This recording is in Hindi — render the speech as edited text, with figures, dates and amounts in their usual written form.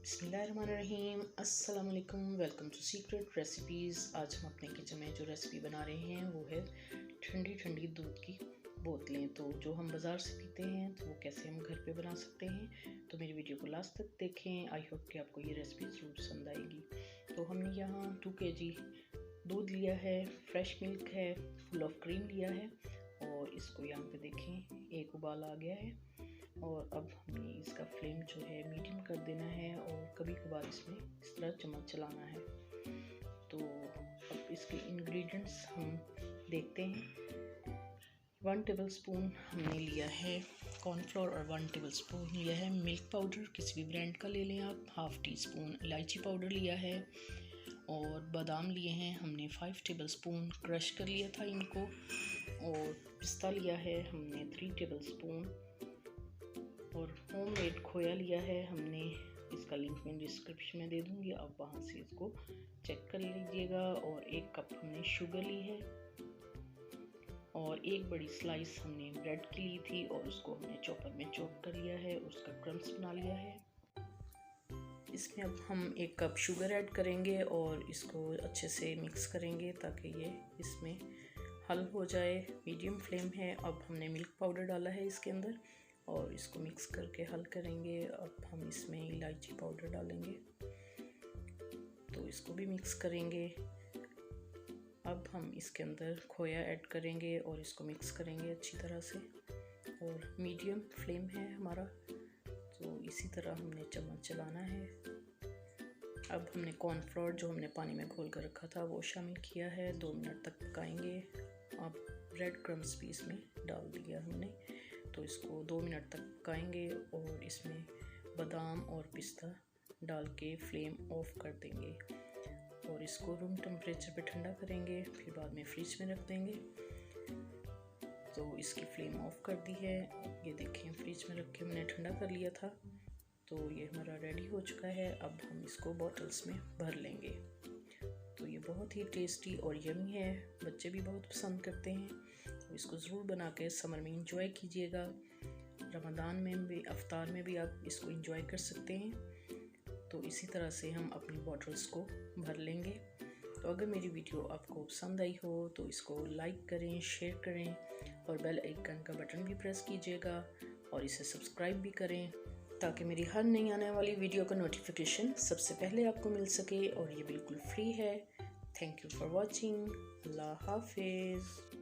बिस्मिल्लाहिर्रहमानिर्रहीम, अस्सलाम वालेकुम, वेलकम टू सीक्रेट रेसिपीज़। आज हम अपने किचन में जो रेसिपी बना रहे हैं वो है ठंडी ठंडी दूध की बोतलें। तो जो हम बाज़ार से पीते हैं तो वो कैसे हम घर पे बना सकते हैं, तो मेरी वीडियो को लास्ट तक देखें। आई होप कि आपको ये रेसिपी ज़रूर पसंद आएगी। तो हमने यहाँ 2 kg दूध लिया है, फ्रेश मिल्क है, फुल ऑफ क्रीम लिया है और इसको यहाँ पे देखें एक उबाल आ गया है। और अब हमें इसका फ्लेम जो है मीडियम कर देना है और कभी कभार इसमें इस तरह चम्मच चलाना है। तो अब इसके इंग्रेडिएंट्स हम देखते हैं। 1 टेबलस्पून हमने लिया है कॉर्नफ्लोर और 1 टेबलस्पून लिया है मिल्क पाउडर, किसी भी ब्रांड का ले लें आप। 1/2 टीस्पून इलायची पाउडर लिया है और बादाम लिए हैं हमने 5 टेबलस्पून, क्रश कर लिया था इनको। और पिस्ता लिया है हमने 3 टेबलस्पून और होममेड खोया लिया है हमने। इसका लिंक मैं डिस्क्रिप्शन में दे दूँगी, आप वहाँ से इसको चेक कर लीजिएगा। और 1 कप हमने शुगर ली है और 1 बड़ी स्लाइस हमने ब्रेड की ली थी और उसको हमने चॉपर में चॉप कर लिया है, उसका क्रम्स बना लिया है। इसमें अब हम 1 कप शुगर ऐड करेंगे और इसको अच्छे से मिक्स करेंगे ताकि ये इसमें हल हो जाए। मीडियम फ्लेम है। अब हमने मिल्क पाउडर डाला है इसके अंदर और इसको मिक्स करके हल करेंगे। अब हम इसमें इलायची पाउडर डालेंगे तो इसको भी मिक्स करेंगे। अब हम इसके अंदर खोया ऐड करेंगे और इसको मिक्स करेंगे अच्छी तरह से। और मीडियम फ्लेम है हमारा, तो इसी तरह हमने चम्मच चलाना है। अब हमने कॉर्नफ्लोर जो हमने पानी में घोल कर रखा था वो शामिल किया है, 2 मिनट तक पकाएंगे। अब ब्रेड क्रम्स भी इसमें डाल दिया हमने, तो इसको 2 मिनट तक पकाएंगे और इसमें बादाम और पिस्ता डाल के फ्लेम ऑफ कर देंगे और इसको रूम टेम्परेचर पे ठंडा करेंगे, फिर बाद में फ्रिज में रख देंगे। तो इसकी फ्लेम ऑफ कर दी है। ये देखें फ्रिज में रख के मैंने ठंडा कर लिया था, तो ये हमारा रेडी हो चुका है। अब हम इसको बॉटल्स में भर लेंगे। तो ये बहुत ही टेस्टी और यमी है, बच्चे भी बहुत पसंद करते हैं। तो इसको ज़रूर बना के समर में इंजॉय कीजिएगा। रमज़ान में भी, अफ्तार में भी आप इसको इंजॉय कर सकते हैं। तो इसी तरह से हम अपनी बॉटल्स को भर लेंगे। तो अगर मेरी वीडियो आपको पसंद आई हो तो इसको लाइक करें, शेयर करें और बेल आइकन का बटन भी प्रेस कीजिएगा और इसे सब्सक्राइब भी करें ताकि मेरी हर नई आने वाली वीडियो का नोटिफिकेशन सबसे पहले आपको मिल सके। और ये बिल्कुल फ्री है। Thank you for watching. अल्लाह हाफिज़।